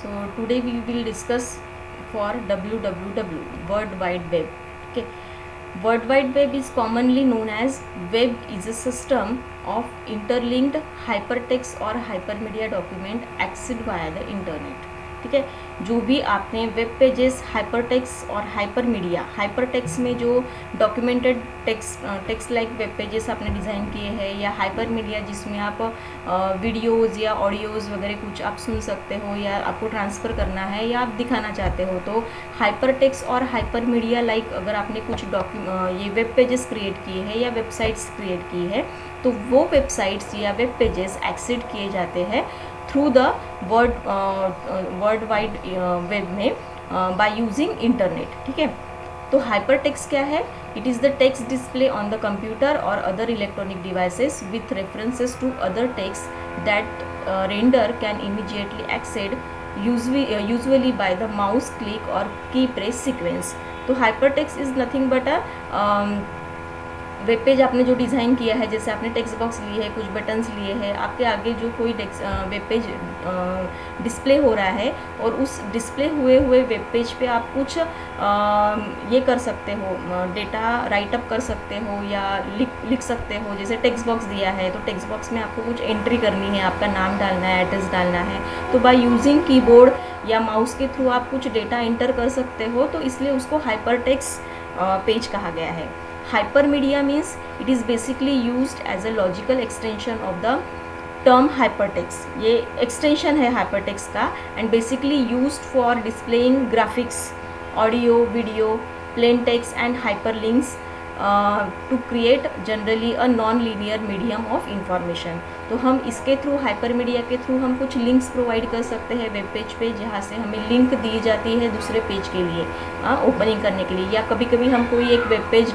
So today we will discuss for www, World Wide Web. Okay, World Wide Web is commonly known as web is a system of interlinked hypertext or hypermedia document accessed via the internet. ठीक है, जो भी आपने web pages hypertext और hypertext में जो documented text like web pages आपने design किए हैं, या हाइपरमीडिया जिसमें आप वीडियोज़ या ऑडियोज़ वगैरह कुछ आप सुन सकते हो या आपको ट्रांसफ़र करना है या आप दिखाना चाहते हो, तो हाइपरटेक्स्ट और हाइपरमीडिया लाइक अगर आपने कुछ ये वेब पेजेस क्रिएट किए हैं या वेबसाइट्स क्रिएट की है, तो वो वेबसाइट्स या वेब पेजेस एक्सेस किए जाते हैं through the world wide web में बाय यूजिंग इंटरनेट. ठीक है, तो हाइपर टेक्स्ट क्या है? It is the text display on the computer और other electronic devices with references to other text that render can immediately accessed usually by the mouse click or key press sequence. तो hyper text is nothing but web page आपने जो design किया है, जैसे आपने text box लिए है, कुछ बटन्स लिए हैं, आपके आगे जो कोई वेब पेज डिस्प्ले हो रहा है और उस डिस्प्ले हुए वेब पेज पे आप कुछ ये कर सकते हो, डेटा राइट अप कर सकते हो या लिख सकते हो. जैसे टेक्स्ट बॉक्स दिया है तो टेक्स्ट बॉक्स में आपको कुछ एंट्री करनी है, आपका नाम डालना है, एड्रेस डालना है, तो बाय यूजिंग कीबोर्ड या माउस के थ्रू आप कुछ डेटा एंटर कर सकते हो, तो इसलिए उसको हाइपर टेक्स्ट पेज कहा गया है. Hypermedia means it is basically used as a logical extension of the term hypertext. ये extension है hypertext का and basically used for displaying graphics, audio, video, plain text and hyperlinks to create generally a non-linear medium of information. तो हम इसके through hypermedia के through हम कुछ links provide कर सकते हैं वेब पेज पे, जहाँ से हमें लिंक दी जाती है दूसरे पेज के लिए ओपनिंग करने के लिए, या कभी कभी हम कोई एक वेब पेज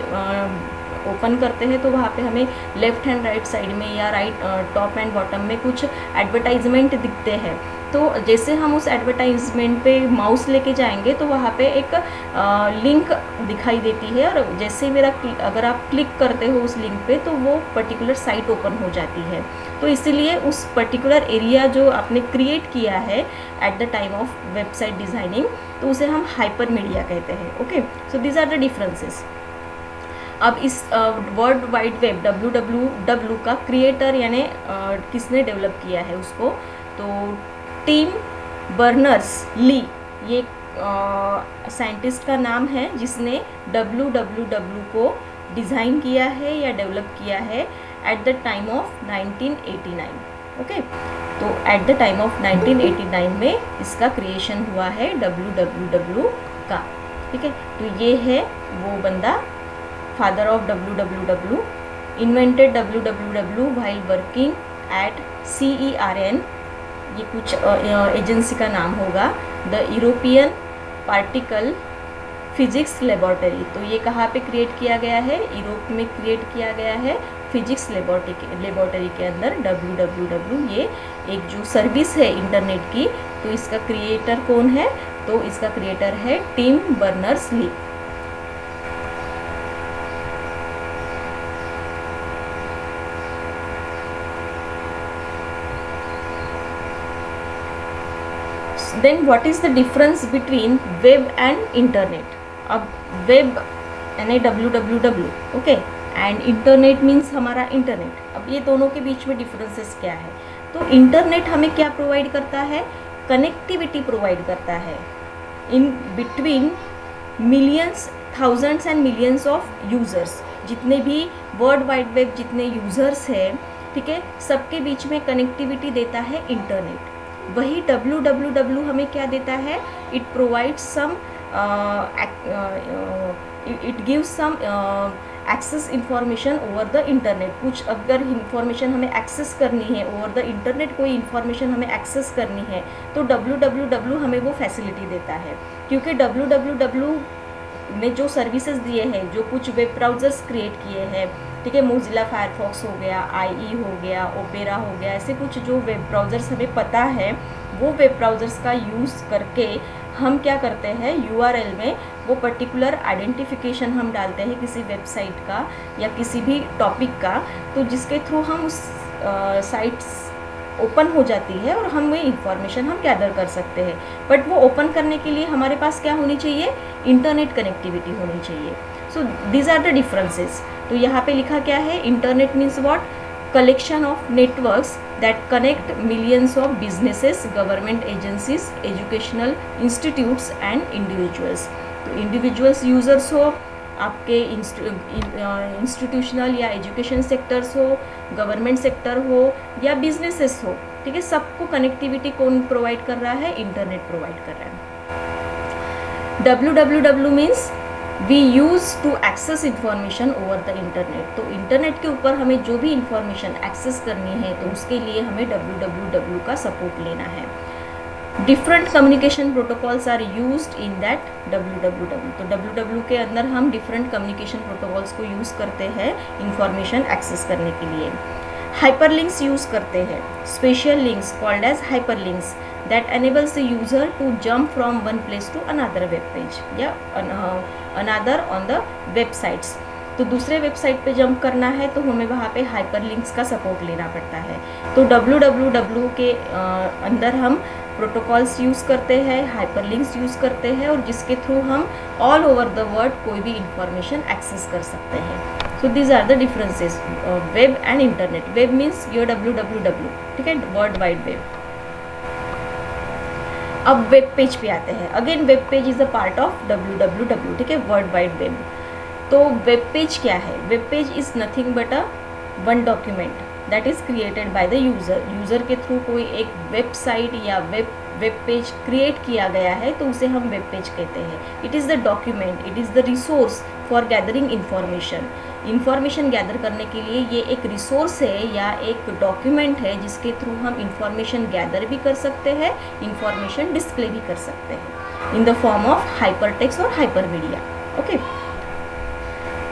ओपन करते हैं तो वहाँ पे हमें लेफ़्ट हैंड राइट साइड में या राइट टॉप एंड बॉटम में कुछ एडवर्टाइजमेंट दिखते हैं. तो जैसे हम उस एडवर्टाइजमेंट पे माउस लेके जाएंगे तो वहाँ पे एक लिंक दिखाई देती है, और जैसे अगर आप क्लिक करते हो उस लिंक पे तो वो पर्टिकुलर साइट ओपन हो जाती है. तो इसीलिए उस पर्टिकुलर एरिया जो आपने क्रिएट किया है at the time of website designing, तो उसे हम हाइपरमीडिया कहते हैं. Okay, so these are the differences. अब इस वर्ल्ड वाइड वेब www का क्रिएटर यानी किसने डेवलप किया है उसको, तो टिम बर्नर्स-ली, ये साइंटिस्ट का नाम है जिसने www को डिज़ाइन किया है या डेवलप किया है at the time of 1989. Okay, तो एट द टाइम ऑफ 1989 में इसका क्रिएशन हुआ है www का. ठीक है, तो ये है वो बंदा, father of www, invented www while working at CERN, ये कुछ एजेंसी का नाम होगा, the European particle physics laboratory. तो ये कहाँ पे क्रिएट किया गया है? यूरोप में क्रिएट किया गया है फिजिक्स लेबॉर्टरी के अंदर. www ये एक जो सर्विस है इंटरनेट की, तो इसका क्रिएटर कौन है? तो इसका क्रिएटर है Tim Berners-Lee. Then what is the difference between web and internet? अब वेब यानी www, okay, and internet means हमारा इंटरनेट. अब ये दोनों के बीच में डिफरेंसेस क्या है? तो इंटरनेट हमें क्या प्रोवाइड करता है? कनेक्टिविटी प्रोवाइड करता है in between millions, thousands and millions of users. जितने भी वर्ल्ड वाइड वेब जितने यूज़र्स हैं, ठीक है, सबके बीच में कनेक्टिविटी देता है इंटरनेट. वही www हमें क्या देता है? It provides some, it gives some access information over the internet. कुछ अगर इंफॉर्मेशन हमें एक्सेस करनी है ओवर द इंटरनेट, कोई इंफॉर्मेशन हमें एक्सेस करनी है, तो www हमें वो फैसिलिटी देता है. क्योंकि www ने जो सर्विसेज दिए हैं, जो कुछ वेब ब्राउज़र्स क्रिएट किए हैं, ठीक है, मोजिला फायरफॉक्स हो गया, IE हो गया, ओपेरा हो गया, ऐसे कुछ जो वेब ब्राउज़र्स हमें पता है, वो वेब ब्राउज़र्स का यूज़ करके हम क्या करते हैं, URL में वो पर्टिकुलर आइडेंटिफिकेशन हम डालते हैं किसी वेबसाइट का या किसी भी टॉपिक का, तो जिसके थ्रू हम उस साइट्स ओपन हो जाती है और हम वही इंफॉर्मेशन हम गैदर कर सकते हैं। बट वो ओपन करने के लिए हमारे पास क्या होनी चाहिए, इंटरनेट कनेक्टिविटी होनी चाहिए। So these are the differences. तो यहाँ पे लिखा क्या है, internet means what, collection of networks that connect millions of businesses, government agencies, educational institutes and individuals। तो individuals users हो, आपके इंस्टीट्यूशनल या एजुकेशन सेक्टर्स हो, गवर्नमेंट सेक्टर हो या बिजनेसेस हो, ठीक है, सबको कनेक्टिविटी कौन प्रोवाइड कर रहा है, इंटरनेट प्रोवाइड कर रहा है। www means we use to access information over the internet. तो इंटरनेट के ऊपर हमें जो भी इंफॉर्मेशन एक्सेस करनी है तो उसके लिए हमें www का सपोर्ट लेना है। Different communication protocols are used in that www। तो www के अंदर हम डिफरेंट कम्युनिकेशन प्रोटोकॉल्स को यूज़ करते हैं इंफॉर्मेशन एक्सेस करने के लिए। हाइपरलिंक्स यूज़ करते हैं, special links called as hyperlinks that enables the user to jump from one place to another web page या another on the websites। तो दूसरे वेबसाइट पे जंप करना है तो हमें वहाँ पे हाइपरलिंक्स का सपोर्ट लेना पड़ता है। तो www के अंदर हम प्रोटोकॉल्स यूज़ करते हैं, हाइपरलिंक्स यूज़ करते हैं और जिसके थ्रू हम ऑल ओवर द वर्ल्ड कोई भी इंफॉर्मेशन एक्सेस कर सकते हैं। So these are the differences web and internet. Web means your www, ठीक है, वर्ल्ड वाइड वेब। अब वेब पेज पे आते हैं। Again web page is a part of www, ठीक है, वर्ल्ड वाइड वेब। तो वेब पेज क्या है, web page is nothing but a one document that is created by the user. User के थ्रू कोई एक वेबसाइट या वेब पेज क्रिएट किया गया है तो उसे हम वेब पेज कहते हैं। It is the document, it is the resource for gathering information gather करने के लिए ये एक रिसोर्स है या एक डॉक्यूमेंट है जिसके थ्रू हम इंफॉर्मेशन गैदर भी कर सकते हैं, इंफॉर्मेशन डिस्प्ले भी कर सकते हैं in the form of hypertext और hypermedia. Okay,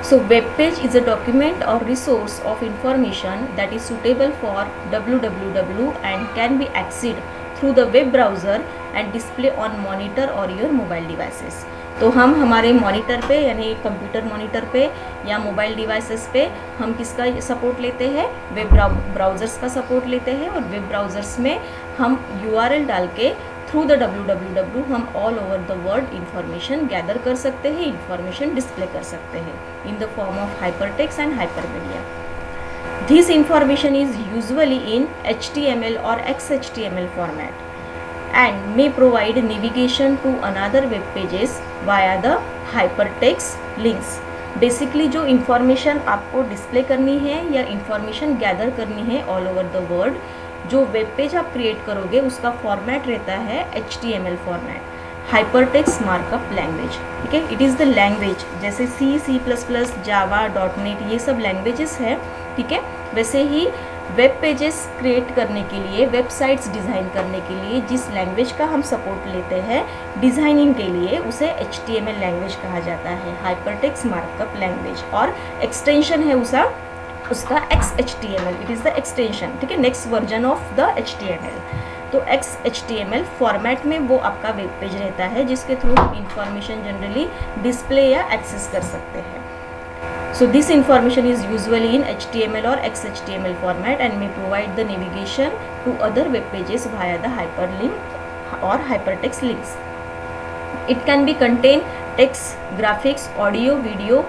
so web page is a document or resource of information that is suitable for www and can be accessed through the web browser and display on monitor or your mobile devices। तो हम हमारे monitor पे यानी computer monitor पे या mobile devices पे हम किसका सपोर्ट लेते हैं, वेब ब्राउज़र्स का सपोर्ट लेते हैं और वेब ब्राउज़र्स में हम URL डाल के थ्रू द www हम all over the world information gather कर सकते हैं, इंफॉर्मेशन डिस्प्ले कर सकते हैं in the form of hypertext and hypermedia. This information is usually in HTML और XHTML format and may provide navigation to another web pages via the hypertext links। Basically जो information आपको display करनी है या information gather करनी है all over the world, जो web page आप क्रिएट करोगे उसका फॉर्मेट रहता है HTML format, hypertext markup language, ठीक है। इट इज़ द लैंग्वेज, जैसे C++, जावा, .NET ये सब लैंग्वेजेस है, ठीक है। वैसे ही वेब पेजेस क्रिएट करने के लिए, वेबसाइट्स डिज़ाइन करने के लिए जिस लैंग्वेज का हम सपोर्ट लेते हैं डिज़ाइनिंग के लिए उसे HTML लैंग्वेज कहा जाता है, हाइपरटेक्स्ट मार्कअप लैंग्वेज, और एक्सटेंशन है उसका XHTML, it is the extension, ठीक है, next version of the HTML। तो XHTML फॉर्मेट में वो आपका वेब पेज रहता है जिसके थ्रू इंफॉर्मेशन जनरली डिस्प्ले या एक्सेस कर सकते हैं। So this information is usually in HTML or XHTML format and may provide the navigation to other web pages via the hyperlink or hypertext links। It can be contain text, graphics, audio, video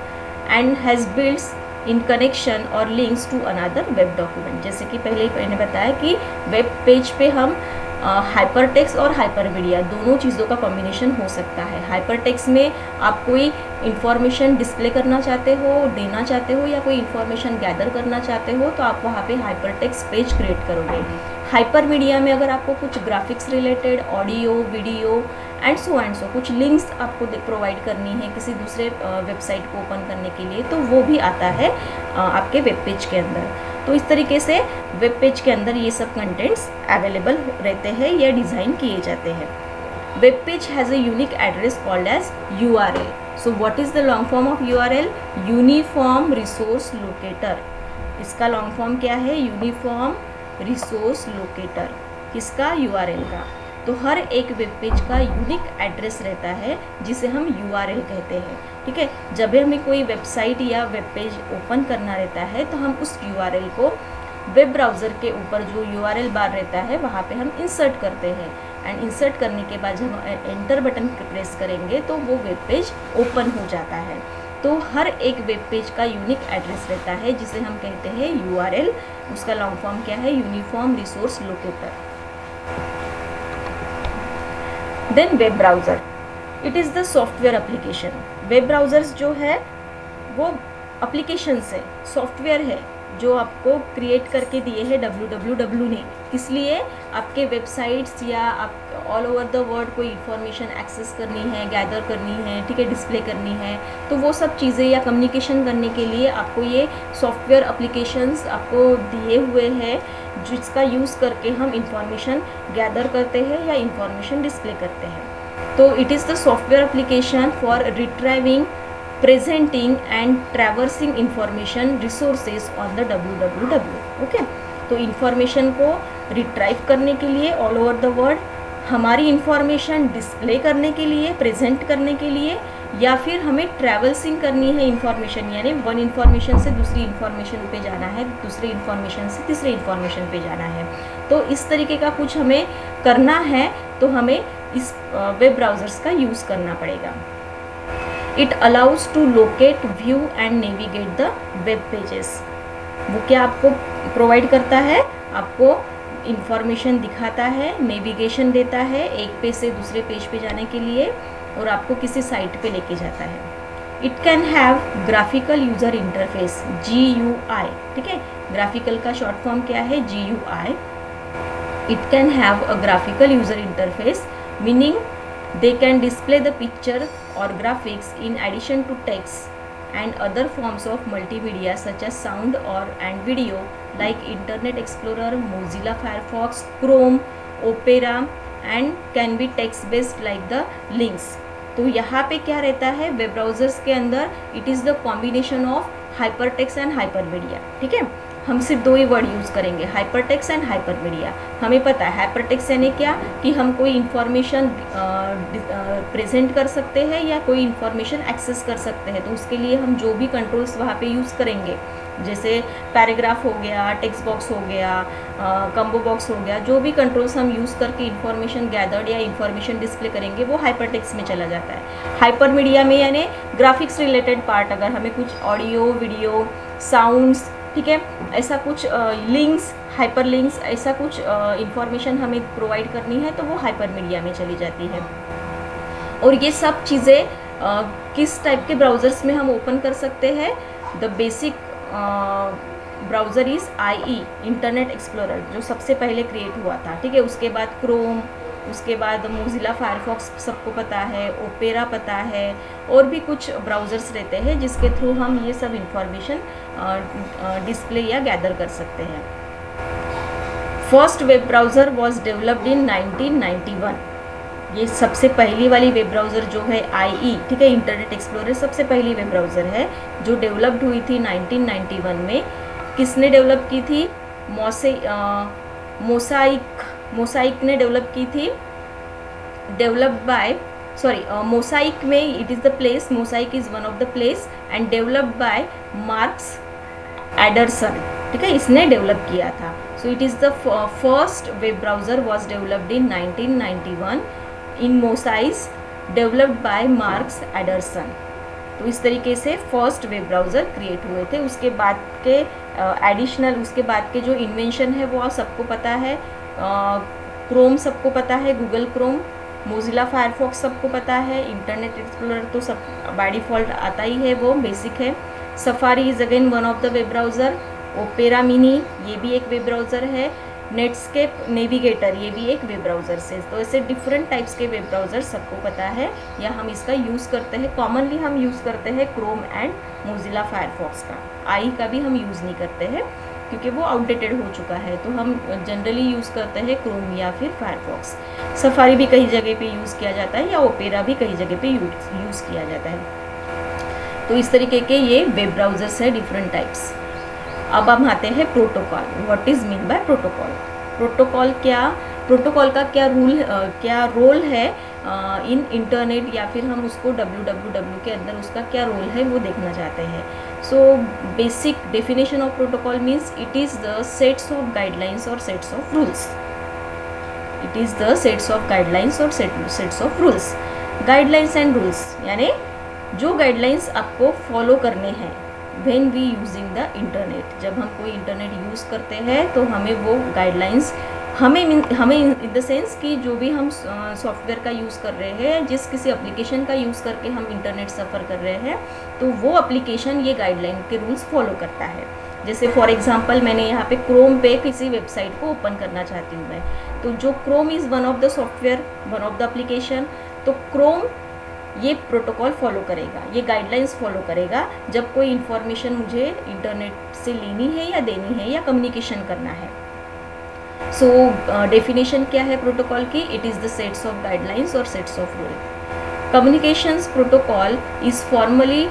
and has builds in connection or links to another web document। जैसे कि पहले ही मैंने बताया कि web page पे हम hypertext और hypermedia दोनों चीज़ों का कॉम्बिनेशन हो सकता है। हाइपरटेक्स्ट में आप कोई इन्फॉर्मेशन डिस्प्ले करना चाहते हो, देना चाहते हो या कोई इन्फॉर्मेशन गैदर करना चाहते हो तो आप वहाँ पे हाइपरटेक्स्ट पेज क्रिएट करोगे। हाइपरमीडिया में अगर आपको कुछ graphics related, audio, video and so कुछ लिंक्स आपको प्रोवाइड करनी है किसी दूसरे वेबसाइट को ओपन करने के लिए तो वो भी आता है आपके वेब पेज के अंदर। तो इस तरीके से वेब पेज के अंदर ये सब कंटेंट्स अवेलेबल रहते हैं या डिज़ाइन किए जाते हैं। Web page has a unique address called as URL। So what is the long form of URL? Uniform resource locator. इसका लॉन्ग फॉर्म क्या है? Uniform resource locator. किसका? URL का। तो हर एक वेब पेज का यूनिक एड्रेस रहता है जिसे हम URL कहते हैं, ठीक है। जब भी हमें कोई वेबसाइट या वेब पेज ओपन करना रहता है तो हम उस URL को वेब ब्राउज़र के ऊपर जो URL बार रहता है वहाँ पे हम इंसर्ट करते हैं, एंड इंसर्ट करने के बाद जब हम एंटर बटन प्रेस करेंगे तो वो वेब पेज ओपन हो जाता है। तो हर एक वेब पेज का यूनिक एड्रेस रहता है जिसे हम कहते हैं URL। उसका लॉन्ग फॉर्म क्या है? Uniform resource locator. Then web browser, it is the software application. Web browsers जो है वो एप्लीकेशन है, सॉफ्टवेयर है जो आपको क्रिएट करके दिए हैं www ने। किस लिए? आपके वेबसाइट्स या आप ऑल ओवर द वर्ल्ड कोई इन्फॉर्मेशन एक्सेस करनी है, गैदर करनी है, ठीक है, डिस्प्ले करनी है, तो वो सब चीज़ें या कम्युनिकेशन करने के लिए आपको ये सॉफ्टवेयर एप्लीकेशंस आपको दिए हुए हैं, जिसका यूज़ करके हम इंफॉर्मेशन गैदर करते हैं या इंफॉर्मेशन डिस्प्ले करते हैं। तो it is the software application for retrieving, presenting and traversing information resources on the www। Okay, तो इंफॉर्मेशन को रिट्राइव करने के लिए ऑल ओवर द वर्ल्ड, हमारी इंफॉर्मेशन डिस्प्ले करने के लिए, प्रेजेंट करने के लिए, या फिर हमें ट्रैवल्सिंग करनी है इंफॉर्मेशन, यानी वन इंफॉर्मेशन से दूसरी इंफॉर्मेशन पे जाना है, दूसरी इंफॉर्मेशन से तीसरी इंफॉर्मेशन पे जाना है। तो इस तरीके का कुछ हमें करना है तो हमें इस वेब ब्राउज़र्स का यूज़ करना पड़ेगा। It allows to locate, view and navigate the web pages. वो क्या आपको प्रोवाइड करता है? आपको इंफॉर्मेशन दिखाता है, नेविगेशन देता है एक पेज से दूसरे पेज पे जाने के लिए, और आपको किसी साइट पे लेके जाता है। It can have graphical user interface, GUI, ठीक है। ग्राफिकल का शॉर्ट फॉर्म क्या है? GUI। It can have a graphical user interface, meaning they can display the picture or graphics in addition to text and other forms of multimedia such as sound or and video like Internet Explorer, Mozilla Firefox, Chrome, Opera, and can be text based like the links। तो यहाँ पे क्या रहता है web browsers के अंदर? It is the combination of hypertext and hypermedia, ठीक है। हम सिर्फ दो ही वर्ड यूज़ करेंगे, हाइपरटेक्स्ट एंड हाइपरमीडिया। हमें पता है हाइपरटेक्स्ट यानी क्या, कि हम कोई इन्फॉर्मेशन प्रेजेंट कर सकते हैं या कोई इन्फॉर्मेशन एक्सेस कर सकते हैं, तो उसके लिए हम जो भी कंट्रोल्स वहाँ पे यूज़ करेंगे, जैसे पैराग्राफ हो गया, टेक्स्ट बॉक्स हो गया, कम्बो बॉक्स हो गया, जो भी कंट्रोल्स हम यूज़ करके इन्फॉर्मेशन गैदर्ड या इन्फॉर्मेशन डिस्प्ले करेंगे वो हाइपरटेक्स्ट में चला जाता है। हाइपरमीडिया में यानी ग्राफिक्स रिलेटेड पार्ट, अगर हमें कुछ ऑडियो, वीडियो, साउंड्स, ठीक है, ऐसा कुछ लिंक्स, हाइपर लिंक्स, ऐसा कुछ इंफॉर्मेशन हमें प्रोवाइड करनी है तो वो हाइपर मीडिया में चली जाती है। और ये सब चीज़ें किस टाइप के ब्राउज़र्स में हम ओपन कर सकते हैं? The basic browser is IE, internet explorer, जो सबसे पहले क्रिएट हुआ था, ठीक है। उसके बाद क्रोम, उसके बाद मोजिला फायरफॉक्स सबको पता है, ओपेरा पता है, और भी कुछ ब्राउज़र्स रहते हैं जिसके थ्रू हम ये सब इंफॉर्मेशन डिस्प्ले या गैदर कर सकते हैं। First web browser was developed in 1991। ये सबसे पहली वाली वेब ब्राउज़र जो है IE, ठीक है, इंटरनेट एक्सप्लोरर सबसे पहली वेब ब्राउज़र है जो डेवलप्ड हुई थी 1991 में। किसने डेवलप की थी? मोसाइक ने डेवलप की थी। डेवलप्ड बाय मोसाइक में, it is the place, Mosaic is one of the place, and developed by Marc Andreessen, ठीक है, इसने डेवलप किया था। So it is the first web browser was developed in 1991 in Mosaic, developed by Marc Andreessen. तो इस तरीके से first web browser create हुए थे। उसके बाद के एडिशनल उसके बाद के जो इन्वेंशन है वो सबको पता है। क्रोम सबको पता है, गूगल क्रोम, मोजिला फायरफॉक्स सबको पता है, इंटरनेट एक्सप्लोरर तो सब बाय डिफ़ॉल्ट आता ही है, वो बेसिक है। Safari is again one of the web browser. Opera mini ये भी एक वेब ब्राउज़र है। नेटस्केप नेविगेटर ये भी एक वेब ब्राउज़र से। तो ऐसे डिफरेंट टाइप्स के वेब ब्राउज़र सबको पता है या हम इसका यूज़ करते हैं। कॉमनली हम यूज़ करते हैं क्रोम एंड मोजिला फायरफॉक्स का। आई का भी हम यूज़ नहीं करते हैं क्योंकि वो आउटडेटेड हो चुका है, तो हम जनरली यूज़ करते हैं क्रोम या फिर फायरफॉक्स। सफारी भी कई जगह पे यूज़ किया जाता है या ओपेरा भी कई जगह पे यूज़ किया जाता है। तो इस तरीके के ये वेब ब्राउज़र्स है डिफरेंट टाइप्स। अब हम आते हैं protocol. What is mean by protocol? Protocol का क्या रोल है इन इंटरनेट, या फिर हम उसको www के अंदर उसका क्या रोल है वो देखना चाहते हैं। So basic definition of protocol means it is the sets of guidelines और sets of rules. It is the sets of guidelines और sets of rules. Guidelines and rules यानी जो गाइडलाइंस आपको फॉलो करने हैं when we using the internet. जब हम कोई इंटरनेट यूज़ करते हैं तो हमें वो गाइडलाइंस, हमें इन द सेंस कि जो भी हम सॉफ्टवेयर का यूज़ कर रहे हैं, जिस किसी एप्लीकेशन का यूज़ करके हम इंटरनेट सफ़र कर रहे हैं, तो वो एप्लीकेशन ये गाइडलाइन के रूल्स फॉलो करता है। जैसे फॉर एग्जांपल मैंने यहाँ पे क्रोम पे किसी वेबसाइट को ओपन करना चाहती हूँ मैं, तो जो Chrome is one of the software, one of the application, तो क्रोम ये प्रोटोकॉल फॉलो करेगा, ये गाइडलाइंस फॉलो करेगा जब कोई इन्फॉर्मेशन मुझे इंटरनेट से लेनी है या देनी है या कम्युनिकेशन करना है। सो डेफिनेशन क्या है प्रोटोकॉल की? It is the sets of guidelines और sets of rule. Communications protocol is formally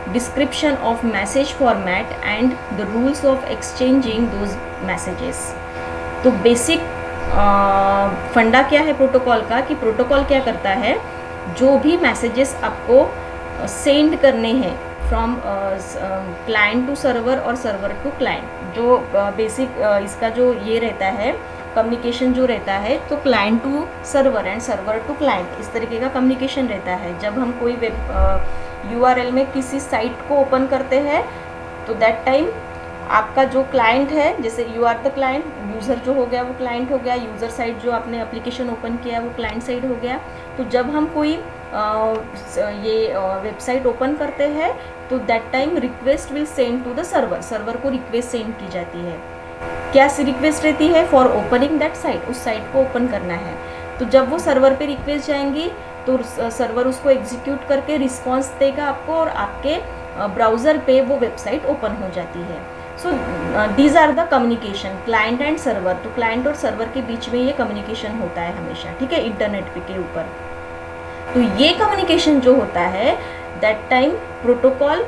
description of message format and the rules of exchanging those messages. तो बेसिक फंडा क्या है प्रोटोकॉल का, कि प्रोटोकॉल क्या करता है, जो भी मैसेजेस आपको सेंड करने हैं फ्रॉम क्लाइंट टू सर्वर और सर्वर टू क्लाइंट, जो बेसिक इसका जो ये रहता है कम्युनिकेशन जो रहता है, तो client to server and server to client, इस तरीके का कम्युनिकेशन रहता है। जब हम कोई वेब URL में किसी साइट को ओपन करते हैं तो दैट टाइम आपका जो क्लाइंट है, जैसे you are the client, user जो हो गया वो क्लाइंट हो गया, यूज़र साइट जो आपने एप्लीकेशन ओपन किया वो क्लाइंट साइट हो गया। तो जब हम कोई ये वेबसाइट ओपन करते हैं तो that time request will send to the server, server को रिक्वेस्ट सेंड की जाती है। क्या रिक्वेस्ट रहती है? फॉर ओपनिंग दैट साइट, उस साइट को ओपन करना है। तो जब वो सर्वर पे रिक्वेस्ट जाएंगी तो सर्वर उसको एग्जीक्यूट करके रिस्पॉन्स देगा आपको, और आपके ब्राउज़र पे वो वेबसाइट ओपन हो जाती है। So these are the communication client and server. तो क्लाइंट और सर्वर के बीच में ये कम्युनिकेशन होता है हमेशा, ठीक है, इंटरनेट पे के ऊपर। तो ये कम्युनिकेशन जो होता है दैट टाइम प्रोटोकॉल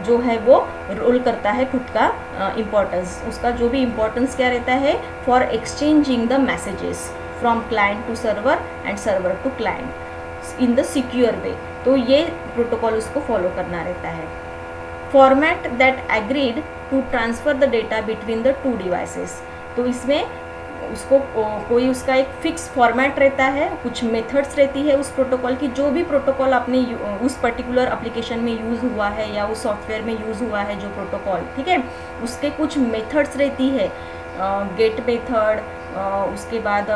जो है वो रोल करता है खुद का इम्पोर्टेंस। उसका जो भी इम्पोर्टेंस क्या रहता है, for exchanging the messages from client to server and server to client in the secure way. तो ये प्रोटोकॉल उसको फॉलो करना रहता है। Format that agreed to transfer the data between the two devices. तो इसमें उसको कोई उसका एक फिक्स फॉर्मेट रहता है, कुछ मेथड्स रहती है उस प्रोटोकॉल की। जो भी प्रोटोकॉल आपने उस पर्टिकुलर एप्लीकेशन में यूज़ हुआ है या उस सॉफ्टवेयर में यूज़ हुआ है जो प्रोटोकॉल, ठीक है, उसके कुछ मेथड्स रहती है, गेट मेथड, उसके बाद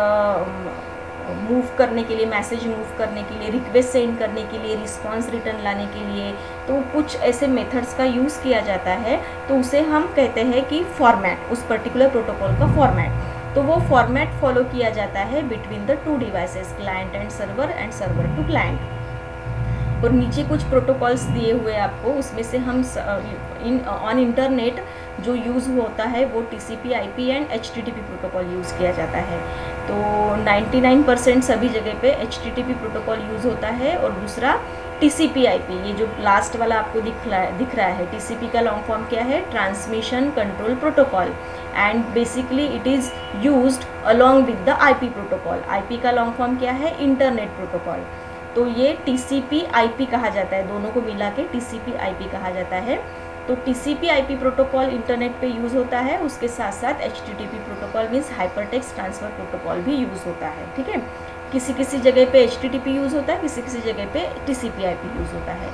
मूव करने के लिए, मैसेज मूव करने के लिए, रिक्वेस्ट सेंड करने के लिए, रिस्पांस रिटर्न लाने के लिए, तो कुछ ऐसे मेथड्स का यूज़ किया जाता है। तो उसे हम कहते हैं कि फॉर्मेट, उस पर्टिकुलर प्रोटोकॉल का फॉर्मेट। तो वो फॉर्मेट फॉलो किया जाता है between the two devices, client and server to client. और नीचे कुछ प्रोटोकॉल्स दिए हुए आपको, उसमें से हम ऑन इंटरनेट जो यूज़ होता है वो TCP IP and HTTP protocol use किया जाता है। तो 99% सभी जगह पे HTTP प्रोटोकॉल यूज़ होता है। और दूसरा TCP IP, ये जो लास्ट वाला आपको दिख रहा है, TCP का लॉन्ग फॉर्म क्या है, transmission control protocol, and basically it is used along with the IP protocol. IP का लॉन्ग फॉर्म क्या है, इंटरनेट प्रोटोकॉल। तो ये TCP IP कहा जाता है, दोनों को मिला के TCP IP कहा जाता है। तो TCP IP प्रोटोकॉल इंटरनेट पे यूज़ होता है, उसके साथ साथ HTTP protocol means hypertext transfer protocol भी यूज़ होता है, ठीक है। किसी किसी जगह पे HTTP यूज़ होता है, किसी किसी जगह पे TCP IP यूज़ होता है।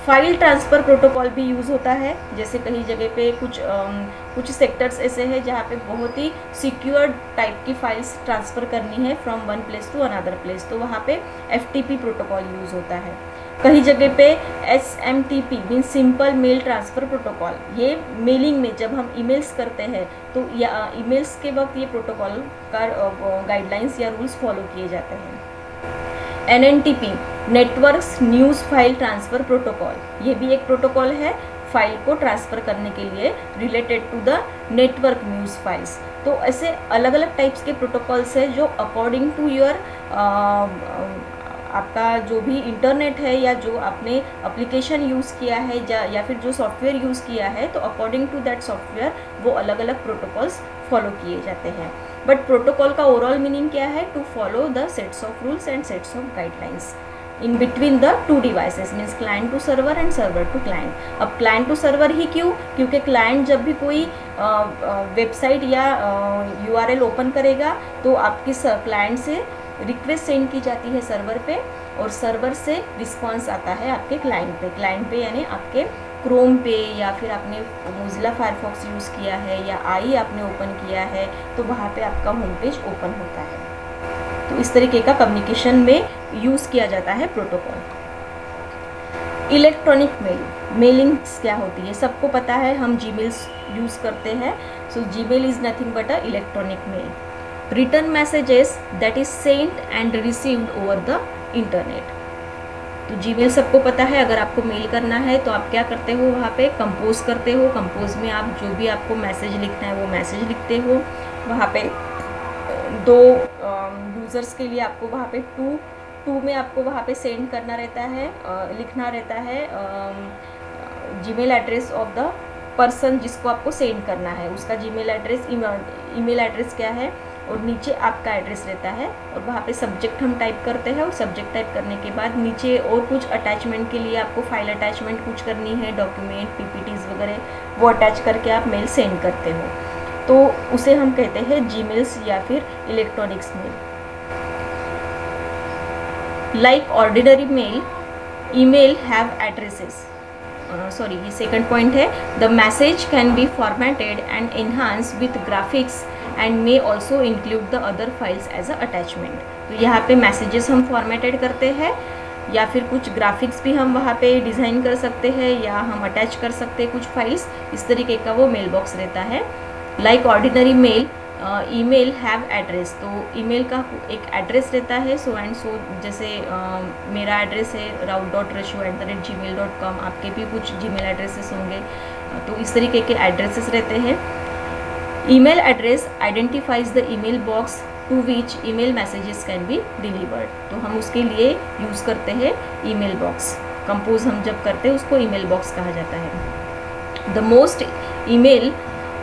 फाइल ट्रांसफ़र प्रोटोकॉल भी यूज़ होता है, जैसे कहीं जगह पे कुछ सेक्टर्स ऐसे हैं जहाँ पे बहुत ही सिक्योर्ड टाइप की फाइल्स ट्रांसफ़र करनी है from one place to another place, तो वहाँ पे FTP प्रोटोकॉल यूज़ होता है। कहीं जगह पे SMTP mean simple mail transfer protocol, ये मेलिंग में जब हम ईमेल्स करते हैं तो या ईमेल्स के वक्त ये प्रोटोकॉल का गाइडलाइंस या रूल्स फॉलो किए जाते हैं। NNTP networks news file transfer protocol, ये भी एक प्रोटोकॉल है फाइल को ट्रांसफ़र करने के लिए related to the network news files. तो ऐसे अलग अलग टाइप्स के प्रोटोकॉल्स हैं जो अकॉर्डिंग टू योर आपका जो भी इंटरनेट है या जो आपने एप्लीकेशन यूज़ किया है या फिर जो सॉफ्टवेयर यूज़ किया है, तो अकॉर्डिंग टू दैट सॉफ्टवेयर वो अलग अलग प्रोटोकॉल्स फॉलो किए जाते हैं। बट प्रोटोकॉल का ओवरऑल मीनिंग क्या है? To follow the sets of rules and sets of guidelines in between the two devices, means client to server and server to client. अब क्लाइंट टू सर्वर ही क्यों? क्योंकि क्लाइंट जब भी कोई वेबसाइट या URL ओपन करेगा तो आपकी क्लाइंट से रिक्वेस्ट सेंड की जाती है सर्वर पे, और सर्वर से रिस्पॉन्स आता है आपके क्लाइंट पे यानी आपके क्रोम पे, या फिर आपने मोजिला फायरफॉक्स यूज़ किया है या आई आपने ओपन किया है तो वहाँ पे आपका होम पेज ओपन होता है। तो इस तरीके का कम्युनिकेशन में यूज़ किया जाता है प्रोटोकॉल। इलेक्ट्रॉनिक मेलिंग्स क्या होती है? सबको पता है, हम जीमेल्स यूज़ करते हैं। सो Gmail is nothing but a electronic mail, return messages that is sent and received over the internet. तो जीमेल सबको पता है, अगर आपको मेल करना है तो आप क्या करते हो? वहाँ पे कंपोज करते हो। कंपोज में आप जो भी आपको मैसेज लिखना है वो मैसेज लिखते हो। वहाँ पे दो यूज़र्स के लिए आपको वहाँ पे टू में आपको वहाँ पे सेंड करना रहता है, लिखना रहता है Gmail address of the person जिसको आपको सेंड करना है, उसका जीमेल एड्रेस, ईमेल एड्रेस क्या है, और नीचे आपका एड्रेस रहता है। और वहाँ पे सब्जेक्ट हम टाइप करते हैं, और सब्जेक्ट टाइप करने के बाद नीचे और कुछ अटैचमेंट के लिए आपको फाइल अटैचमेंट कुछ करनी है, डॉक्यूमेंट, PPTs वगैरह, वो अटैच करके आप मेल सेंड करते हो, तो उसे हम कहते हैं जीमेल्स या फिर electronics mail. Like ordinary mail, email have addresses, ये सेकंड पॉइंट है। The message can be formatted and enhance with graphics and may also include the other files as a attachment. तो यहाँ पे मैसेजेस हम formatted करते हैं, या फिर कुछ ग्राफिक्स भी हम वहाँ पे डिज़ाइन कर सकते हैं, या हम अटैच कर सकते हैं कुछ फाइल्स, इस तरीके का वो मेल बॉक्स रहता है। Like ordinary mail, email have address, तो ईमेल का एक एड्रेस रहता है, सो एंड सो, जैसे मेरा एड्रेस है raut.rashu@gmail.com, आपके भी कुछ जीमेल एड्रेसेस होंगे, तो इस तरीके के एड्रेसेस रहते हैं। Email address identifies the email box to which email messages can be delivered, तो हम उसके लिए यूज़ करते हैं ईमेल बॉक्स। कंपोज हम जब करते हैं उसको ईमेल बॉक्स कहा जाता है। The most email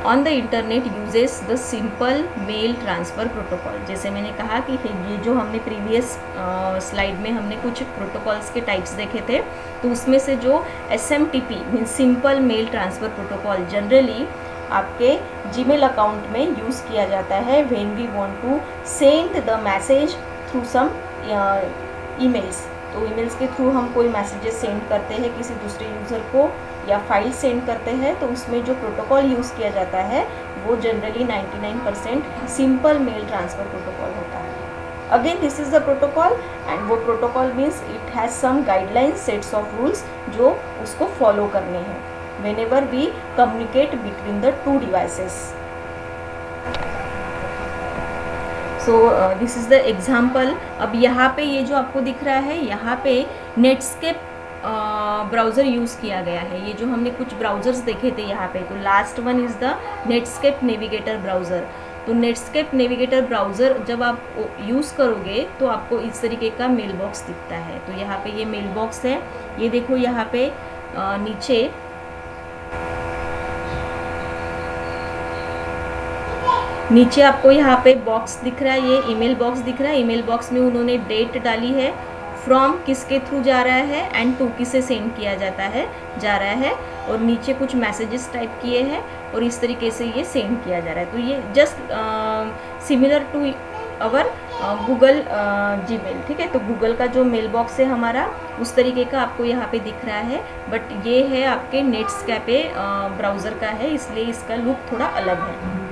on the internet uses the simple mail transfer protocol. जैसे मैंने कहा कि ये जो हमने प्रीवियस स्लाइड में हमने कुछ प्रोटोकॉल्स के टाइप्स देखे थे, तो उसमें से जो SMTP means simple mail transfer protocol generally आपके जीमेल अकाउंट में यूज़ किया जाता है when we want to send the message through some emails. तो ईमेल्स के थ्रू हम कोई मैसेजेस सेंड करते हैं किसी दूसरे यूज़र को, या फाइल सेंड करते हैं, तो उसमें जो प्रोटोकॉल यूज़ किया जाता है वो generally 99% simple mail transfer protocol होता है। Again this is the protocol, and वो protocol means it has some guidelines, sets of rules जो उसको फॉलो करने हैं whenever we communicate between the two devices. So this is the example. अब यहाँ पे ये जो आपको दिख रहा है, यहाँ पे नेटस्केप ब्राउज़र यूज़ किया गया है। ये जो हमने कुछ ब्राउज़र्स देखे थे यहाँ पे, तो last one is the Netscape navigator browser. तो नेटस्केप नेविगेटर ब्राउज़र जब आप यूज़ करोगे तो आपको इस तरीके का मेल बॉक्स दिखता है। तो यहाँ पे ये मेल बॉक्स है, ये देखो यहाँ पे नीचे आपको यहाँ पे बॉक्स दिख रहा है, ये ईमेल बॉक्स दिख रहा है। ईमेल बॉक्स में उन्होंने डेट डाली है, फ्रॉम किसके थ्रू जा रहा है, एंड टू किसे सेंड किया जा रहा है, और नीचे कुछ मैसेजेस टाइप किए हैं, और इस तरीके से ये सेंड किया जा रहा है। तो ये just similar to our Google Gmail, ठीक है। तो गूगल का जो मेल बॉक्स है हमारा, उस तरीके का आपको यहाँ पे दिख रहा है, बट ये है आपके नेटस्केप ब्राउज़र का है, इसलिए इसका लुक थोड़ा अलग है।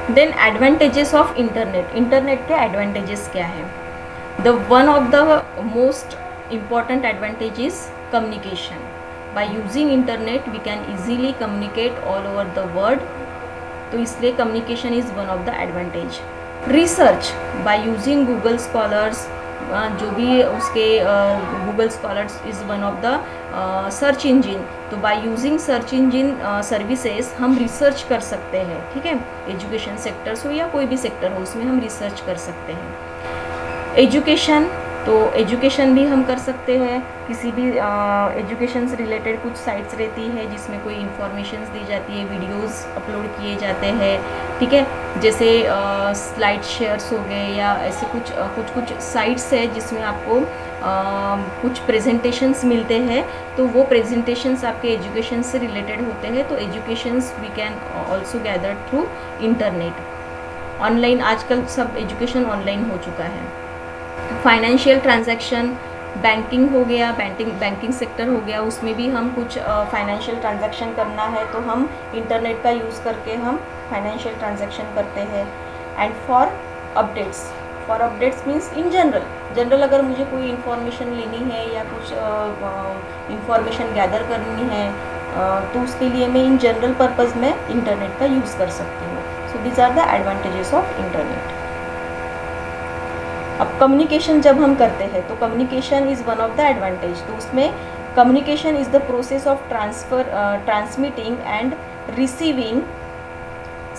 देन एडवांटेजेस ऑफ इंटरनेट के एडवांटेजेस क्या है? The one of the most important advantage is communication. By using internet we can easily communicate all over the world, तो इसलिए communication is one of the advantage. Research by using Google scholars, जो भी उसके Google scholars is one of the search engine, तो by using search engine services हम research कर सकते हैं, ठीक है। एजुकेशन सेक्टर्स हो या कोई भी सेक्टर हो, उसमें हम रिसर्च कर सकते हैं। एजुकेशन, तो एजुकेशन भी हम कर सकते हैं, किसी भी एजुकेशन से रिलेटेड कुछ साइट्स रहती है जिसमें कोई इन्फॉर्मेशंस दी जाती है, वीडियोस अपलोड किए जाते हैं, ठीक है। जैसे स्लाइड शेयर्स हो गए या ऐसे कुछ साइट्स है जिसमें आपको कुछ प्रेजेंटेशंस मिलते हैं, तो वो प्रेजेंटेशंस आपके एजुकेशन से रिलेटेड होते हैं। तो educations we can also gather through internet. Online आजकल सब एजुकेशन ऑनलाइन हो चुका है। फाइनेंशियल ट्रांजैक्शन, बैंकिंग हो गया, बैंकिंग सेक्टर हो गया, उसमें भी हम कुछ फाइनेंशियल ट्रांजैक्शन करना है तो हम इंटरनेट का यूज़ करके हम फाइनेंशियल ट्रांजैक्शन करते हैं। And for updates means in general अगर मुझे कोई इन्फॉर्मेशन लेनी है या कुछ इन्फॉर्मेशन गैदर करनी है तो उसके लिए मैं इन जनरल पर्पज़ में इंटरनेट का यूज़ कर सकती हूँ। So these are the advantages of internet. अब कम्युनिकेशन जब हम करते हैं तो communication is one of the advantage. तो उसमें communication is the process of transmitting and receiving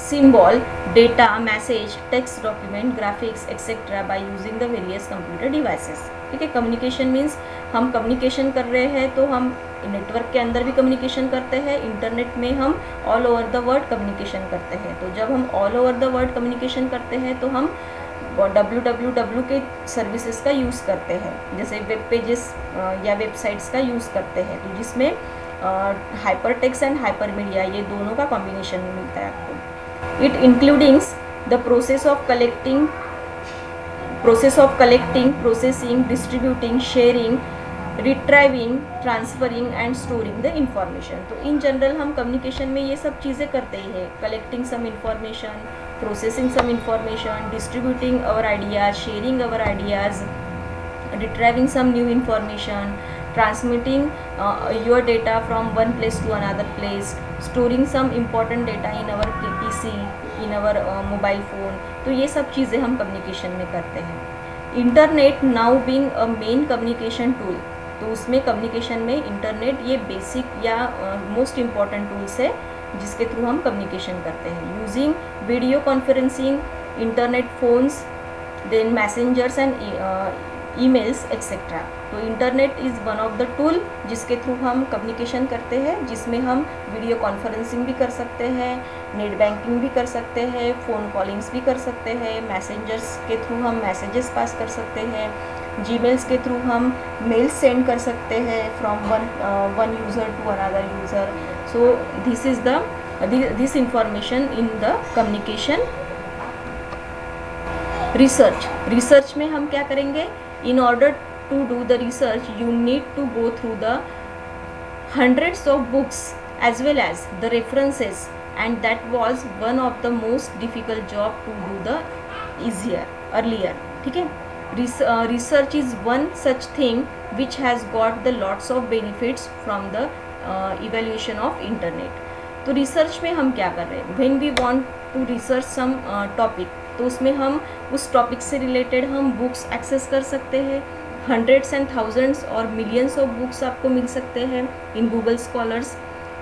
symbol, data, message, text, document, graphics, etc. by using the various computer devices। ठीक है, कम्युनिकेशन मीन्स हम कम्युनिकेशन कर रहे हैं तो हम नेटवर्क के अंदर भी कम्युनिकेशन करते हैं, इंटरनेट में हम all over the world communication करते हैं। तो जब हम all over the world communication करते हैं तो हम www के सर्विसेज का यूज़ करते हैं, जैसे वेब पेजेस या वेबसाइट्स का यूज़ करते हैं, तो जिसमें hyper text and hyper media ये दोनों का कॉम्बिनेशन मिलता है आपको। It includes the process of collecting, processing, distributing, sharing, retrieving, transferring and storing the information। तो इन जनरल हम कम्युनिकेशन में ये सब चीज़ें करते ही हैं, collecting some information, processing some information, distributing our ideas, sharing our ideas, retrieving some new information, transmitting your data from one place to another place, storing some important data in our PC, in our mobile phone। तो ये सब चीज़ें हम communication में करते हैं। Internet now being a main communication tool, तो उसमें कम्युनिकेशन में इंटरनेट ये बेसिक या मोस्ट इम्पॉर्टेंट टूल्स है जिसके थ्रू हम कम्युनिकेशन करते हैं। Using video conferencing, internet phones, then messengers and emails etcetera. तो internet is one of the tool जिसके थ्रू हम कम्युनिकेशन करते हैं, जिसमें हम वीडियो कॉन्फ्रेंसिंग भी कर सकते हैं, नेट बैंकिंग भी कर सकते हैं, फ़ोन कॉलिंग्स भी कर सकते हैं, मैसेंजर्स के थ्रू हम मैसेजेस पास कर सकते हैं, जीमेल्स के थ्रू हम मेल्स सेंड कर सकते हैं from one user to another user. So this information in the communication. Research में हम क्या करेंगे? In order to do the research, you need to go through the hundreds of books as well as the references, and that was one of the most difficult job to do the earlier। ठीक है, research is one such thing which has got the lots of benefits from the evaluation of internet। तो research में हम क्या कर रहे हैं? When we want to research some topic, तो उसमें हम उस टॉपिक से रिलेटेड हम बुक्स एक्सेस कर सकते हैं। हंड्रेड्स एंड थाउजेंड्स और मिलियंस ऑफ बुक्स आपको मिल सकते हैं इन गूगल स्कॉलर्स।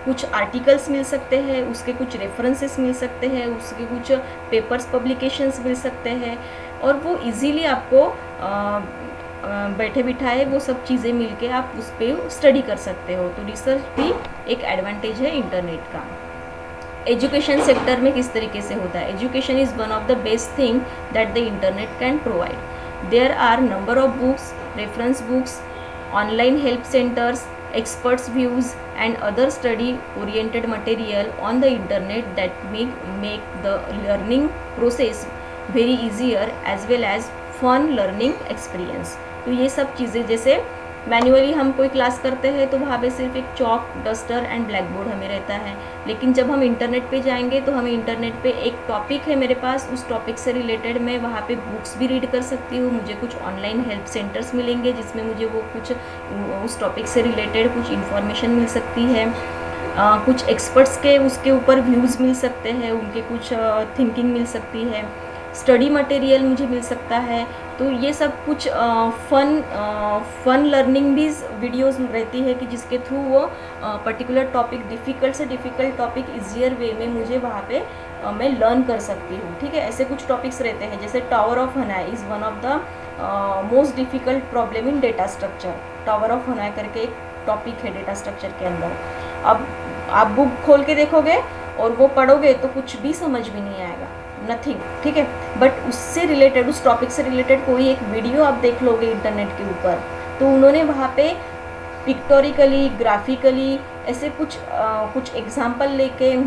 कुछ आर्टिकल्स मिल सकते हैं, उसके कुछ रेफरेंसेस मिल सकते हैं, उसके कुछ पेपर्स पब्लिकेशंस मिल सकते हैं, और वो इजीली आपको बैठे बिठाए वो सब चीज़ें मिलके आप उस पर स्टडी कर सकते हो। तो रिसर्च भी एक एडवांटेज है इंटरनेट का। एजुकेशन सेक्टर में किस तरीके से होता है? Education is one of the best thing that the internet can provide. There are number of books, reference books, online help centers, experts views and other study oriented material on the internet that make the learning process very easier as well as fun learning experience। तो ये सब चीज़ें, जैसे manually हम कोई class करते हैं तो वहाँ पे सिर्फ एक chalk, duster and black board हमें रहता है, लेकिन जब हम इंटरनेट पे जाएंगे तो हमें इंटरनेट पे एक टॉपिक है मेरे पास, उस टॉपिक से रिलेटेड मैं वहाँ पे बुक्स भी रीड कर सकती हूँ, मुझे कुछ ऑनलाइन हेल्प सेंटर्स मिलेंगे जिसमें मुझे वो कुछ उस टॉपिक से रिलेटेड कुछ इन्फॉर्मेशन मिल सकती है, कुछ एक्सपर्ट्स के उसके ऊपर व्यूज़ मिल सकते हैं, उनके कुछ थिंकिंग मिल सकती है। स्टडी मटेरियल मुझे मिल सकता है। तो ये सब कुछ फन लर्निंग भी वीडियोस रहती है कि जिसके थ्रू वो पर्टिकुलर टॉपिक, डिफ़िकल्ट से डिफ़िकल्ट टॉपिक ईजियर वे में मुझे वहाँ पे मैं लर्न कर सकती हूँ, ठीक है। ऐसे कुछ टॉपिक्स रहते हैं, जैसे tower of Hanoi is one of the most difficult problem in data structure. Tower of Hanoi करके एक टॉपिक है डेटा स्ट्रक्चर के अंदर। अब आप बुक खोल के देखोगे और वो पढ़ोगे तो कुछ भी समझ में नहीं आएगा, नथिंग, ठीक है। बट उससे रिलेटेड, उस टॉपिक से रिलेटेड कोई एक वीडियो आप देख लोगे इंटरनेट के ऊपर, तो उन्होंने वहाँ पे पिक्टोरिकली, ग्राफिकली ऐसे कुछ एग्जाम्पल लेके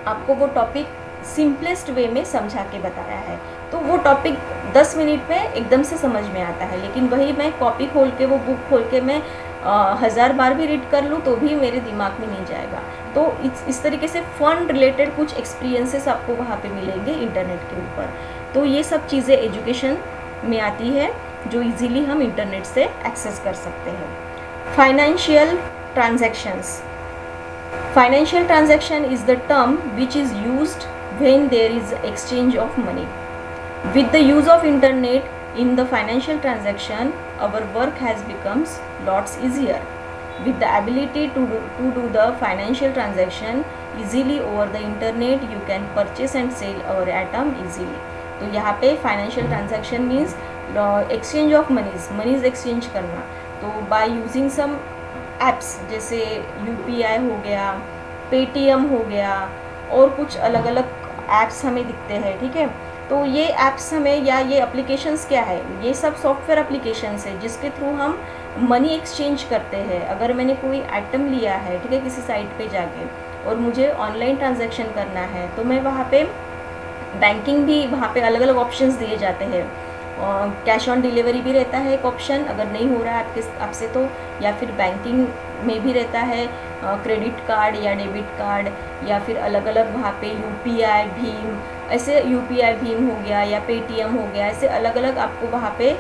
आपको वो टॉपिक सिंपलेस्ट वे में समझा के बताया है। तो वो टॉपिक 10 मिनट में एकदम से समझ में आता है। लेकिन वही मैं कॉपी खोल के, वो बुक खोल के मैं 1000 बार भी रीड कर लूँ तो भी मेरे दिमाग में नहीं जाएगा। तो इस तरीके से फ़न रिलेटेड कुछ एक्सपीरियंसेस आपको वहाँ पे मिलेंगे इंटरनेट के ऊपर। तो ये सब चीज़ें एजुकेशन में आती है जो इजीली हम इंटरनेट से एक्सेस कर सकते हैं। Financial transactions. Financial transaction is the term which is used when there is exchange of money. With the use of internet in the financial transaction, our work has becomes lots easier. With the ability to do the financial transaction easily over the internet, you can purchase and sell our item easily. तो यहाँ पे financial transaction means exchange of monies exchange करना। तो by using some apps जैसे UPI हो गया, Paytm हो गया, और कुछ अलग अलग ऐप्स हमें दिखते हैं, ठीक है। तो ये ऐप्स हमें, या ये एप्लीकेशंस क्या है, ये सब सॉफ्टवेयर एप्लीकेशंस है जिसके थ्रू हम मनी एक्सचेंज करते हैं। अगर मैंने कोई आइटम लिया है, ठीक है, किसी साइट पे जाके, और मुझे ऑनलाइन ट्रांजैक्शन करना है, तो मैं वहाँ पे बैंकिंग भी, वहाँ पे अलग अलग ऑप्शंस दिए जाते हैं। कैश ऑन डिलीवरी भी रहता है एक ऑप्शन, अगर नहीं हो रहा है आपसे तो, या फिर बैंकिंग में भी रहता है क्रेडिट कार्ड या डेबिट कार्ड, या फिर अलग अलग वहाँ पे UPI भीम, ऐसे UPI भीम हो गया या पेटीएम हो गया, ऐसे अलग अलग आपको वहाँ पे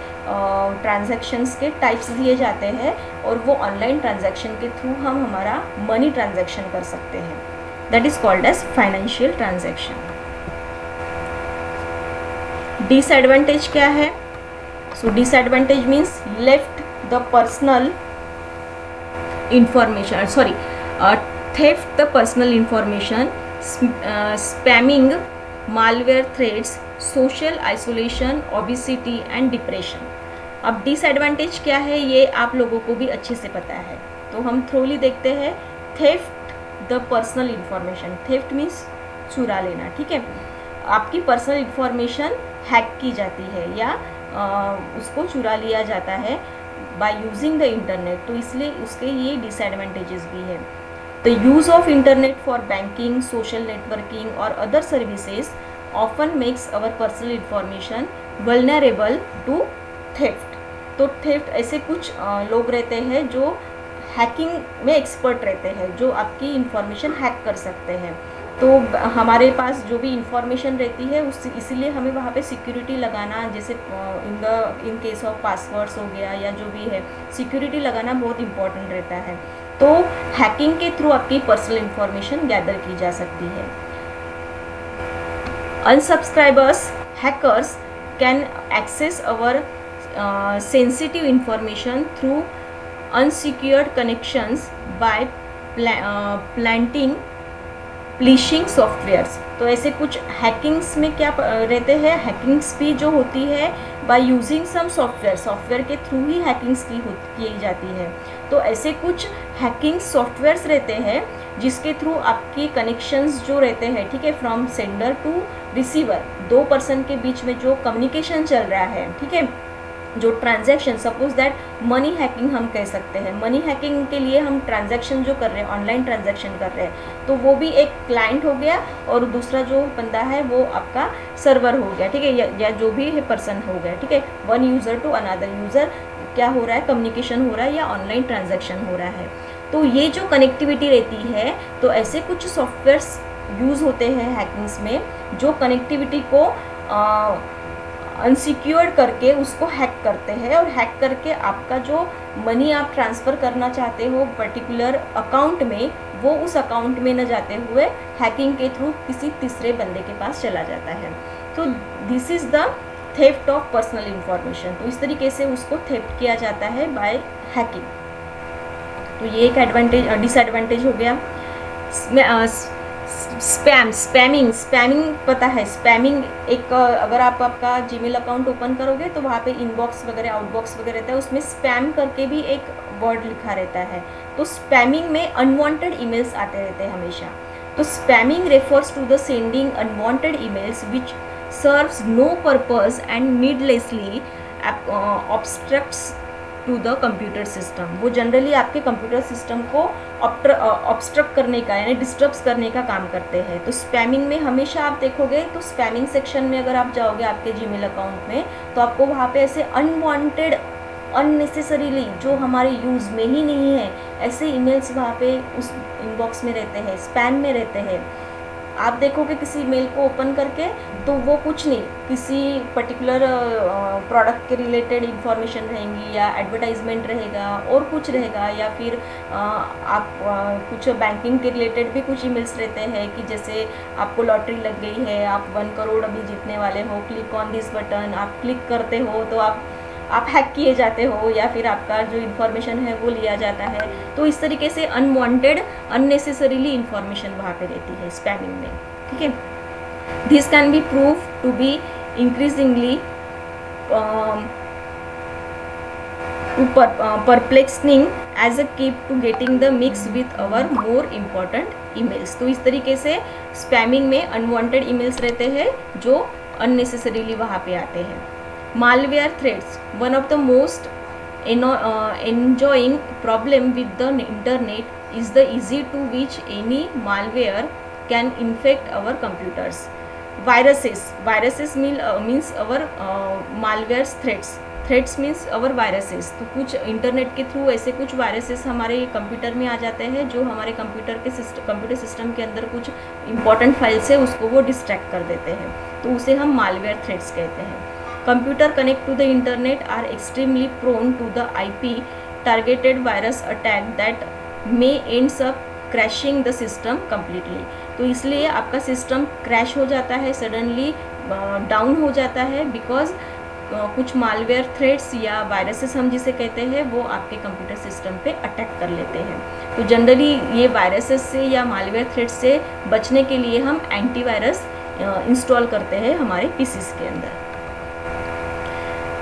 ट्रांजैक्शंस के टाइप्स दिए जाते हैं, और वो ऑनलाइन ट्रांजैक्शन के थ्रू हम हमारा मनी ट्रांजैक्शन कर सकते हैं। That is called as financial transaction. Disadvantage क्या है? So disadvantage means left the personal information, theft the personal information, spamming, malware threats, social isolation, obesity and depression। अब disadvantage क्या है ये आप लोगों को भी अच्छे से पता है, तो हम थ्रोली देखते हैं। Theft the personal information, theft means चुरा लेना, ठीक है। आपकी पर्सनल इंफॉर्मेशन हैक की जाती है या उसको चुरा लिया जाता है बाय यूजिंग द इंटरनेट, तो इसलिए उसके ये डिसएडवांटेजेस भी है। The use of internet for banking, social networking और other services often makes our personal information vulnerable to theft. तो थेफ्ट ऐसे कुछ लोग रहते हैं जो हैकिंग में एक्सपर्ट रहते हैं, जो आपकी इंफॉर्मेशन हैक कर सकते हैं। तो हमारे पास जो भी इंफॉर्मेशन रहती है उस, इसीलिए हमें वहाँ पे सिक्योरिटी लगाना, जैसे इन केस ऑफ पासवर्ड्स हो गया या जो भी है, सिक्योरिटी लगाना बहुत इंपॉर्टेंट रहता है। तो हैकिंग के थ्रू आपकी पर्सनल इंफॉर्मेशन गैदर की जा सकती है। Unsubscribers, hackers can access our sensitive information through unsecured connections by planting phishing softwares. तो ऐसे कुछ हैकिंग्स में क्या रहते हैं, हैकिंग्स भी जो होती है बाय यूजिंग सम सॉफ्टवेयर के थ्रू ही हैकिंग्स की जाती है। तो ऐसे कुछ हैकिंग सॉफ्टवेयर्स रहते हैं जिसके थ्रू आपकी कनेक्शंस जो रहते हैं, ठीक है, फ्रॉम सेंडर टू रिसीवर, दो पर्सन के बीच में जो कम्युनिकेशन चल रहा है, ठीक है, जो transaction, suppose that money hacking हम कह सकते हैं। मनी हैकिंग के लिए हम ट्रांजैक्शन जो कर रहे हैं, ऑनलाइन ट्रांजैक्शन कर रहे हैं, तो वो भी एक क्लाइंट हो गया और दूसरा जो बंदा है वो आपका सर्वर हो गया, ठीक है, या जो भी है पर्सन हो गया, ठीक है। One user to another user क्या हो रहा है, कम्युनिकेशन हो रहा है या ऑनलाइन ट्रांजैक्शन हो रहा है। तो ये जो कनेक्टिविटी रहती है, तो ऐसे कुछ सॉफ्टवेयर्स यूज़ होते हैं हैकिंग्स में जो कनेक्टिविटी को अनसिक्योर्ड करके उसको हैक करते हैं, और हैक करके आपका जो मनी आप ट्रांसफ़र करना चाहते हो पर्टिकुलर अकाउंट में, वो उस अकाउंट में न जाते हुए हैकिंग के थ्रू किसी तीसरे बंदे के पास चला जाता है। तो this is the theft of personal information. तो इस तरीके से उसको थेफ्ट किया जाता है बाय हैकिंग। तो ये एक डिसएडवांटेज हो गया। स्पैमिंग पता है, स्पैमिंग एक अगर आप आपका जीमेल अकाउंट ओपन करोगे तो वहाँ पे इनबॉक्स वगैरह आउटबॉक्स वगैरह रहता है, उसमें स्पैम करके भी एक वर्ड लिखा रहता है। तो स्पैमिंग में अनवांटेड ईमेल्स आते रहते हैं हमेशा। तो spamming refers to the sending unwanted emails which serves no purpose and needlessly obstructs to the computer system. वो जनरली आपके कंप्यूटर सिस्टम को ऑब्स्ट्रक्ट करने का यानी डिस्टर्ब्स करने का काम करते हैं। तो स्पैमिंग में हमेशा आप देखोगे तो स्पैमिंग सेक्शन में अगर आप जाओगे आपके जीमेल अकाउंट में, तो आपको वहाँ पे ऐसे अनवांटेड अननेसेसरीली जो हमारे यूज़ में ही नहीं है ऐसे ईमेल्स वहाँ पे उस इनबॉक्स में रहते हैं, स्पैम में रहते हैं। आप देखोगे किसी मेल को ओपन करके तो वो कुछ नहीं, किसी पर्टिकुलर प्रोडक्ट के रिलेटेड इंफॉर्मेशन रहेंगी या एडवर्टाइजमेंट रहेगा और कुछ रहेगा, या फिर आप कुछ बैंकिंग के रिलेटेड भी कुछ ईमेल्स रहते हैं कि जैसे आपको लॉटरी लग गई है, आप 1 करोड़ अभी जीतने वाले हो, क्लिक ऑन दिस बटन, आप क्लिक करते हो तो आप हैक किए जाते हो या फिर आपका जो इन्फॉर्मेशन है वो लिया जाता है। तो इस तरीके से अनवांटेड अननेसेसरीली इन्फॉर्मेशन वहाँ पे रहती है स्पैमिंग में, ठीक है। This can be prove to be increasingly perplexing as a keep to getting the mix with our more important emails. तो इस तरीके से स्पैमिंग में अनवांटेड ईमेल्स रहते हैं जो अननेसेसरीली वहाँ पे आते हैं। Malware threats, one of the most enjoying problem with the internet is the easy to which any malware can infect our computers. Viruses means our malware threats means our viruses। तो कुछ internet के through ऐसे कुछ viruses हमारे computer में आ जाते हैं जो हमारे कंप्यूटर सिस्टम के अंदर कुछ इंपॉर्टेंट फाइल्स है उसको वो डिस्ट्रैक्ट कर देते हैं, तो उसे हम मालवेयर थ्रेट्स कहते हैं। Computer connect to the internet are extremely prone to the IP targeted virus attack that may ends up crashing the system completely। तो इसलिए आपका सिस्टम क्रैश हो जाता है, सडनली डाउन हो जाता है, बिकॉज कुछ मालवेयर थ्रेट्स या वायरसेस हम जिसे कहते हैं वो आपके कंप्यूटर सिस्टम पे अटैक कर लेते हैं। तो जनरली ये वायरसेस से या मालवेयर थ्रेट्स से बचने के लिए हम एंटीवायरस इंस्टॉल करते हैं हमारे पीसीस के अंदर।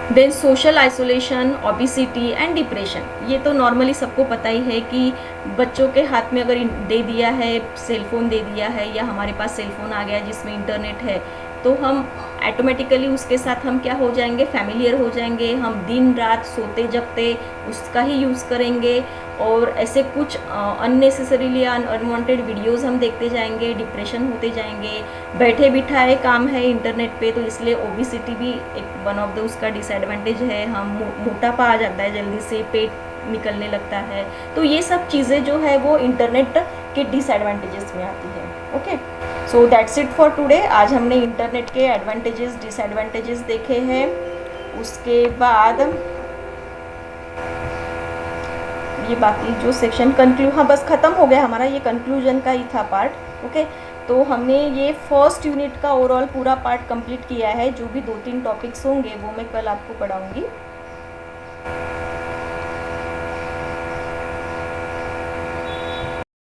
Then social isolation, obesity and depression, ये तो नॉर्मली सबको पता ही है कि बच्चों के हाथ में अगर दे दिया है, सेलफोन दे दिया है या हमारे पास सेलफोन आ गया जिसमें इंटरनेट है, तो हम ऑटोमेटिकली उसके साथ हम क्या हो जाएंगे, फैमिलियर हो जाएंगे। हम दिन रात सोते जगते उसका ही यूज़ करेंगे और ऐसे कुछ अननेसेसरीली अनवांटेड वीडियोस हम देखते जाएंगे, डिप्रेशन होते जाएंगे। बैठे बिठाए काम है इंटरनेट पे, तो इसलिए ओबिसिटी भी एक वन ऑफ द उसका डिसएडवांटेज है। हम मोटापा आ जाता है जल्दी से, पेट निकलने लगता है। तो ये सब चीज़ें जो है वो इंटरनेट के डिसएडवांटेजेस में आती है। Okay, so that's it for today. आज हमने इंटरनेट के एडवांटेजेस डिसएडवांटेजेस देखे हैं। उसके बाद ये बाकी जो सेक्शन हाँ बस ख़त्म हो गया हमारा, ये कंक्लूजन का ही था पार्ट। ओके, तो हमने ये फर्स्ट यूनिट का ओवरऑल पूरा पार्ट कंप्लीट किया है। जो भी 2-3 टॉपिक्स होंगे वो मैं कल आपको पढ़ाऊँगी।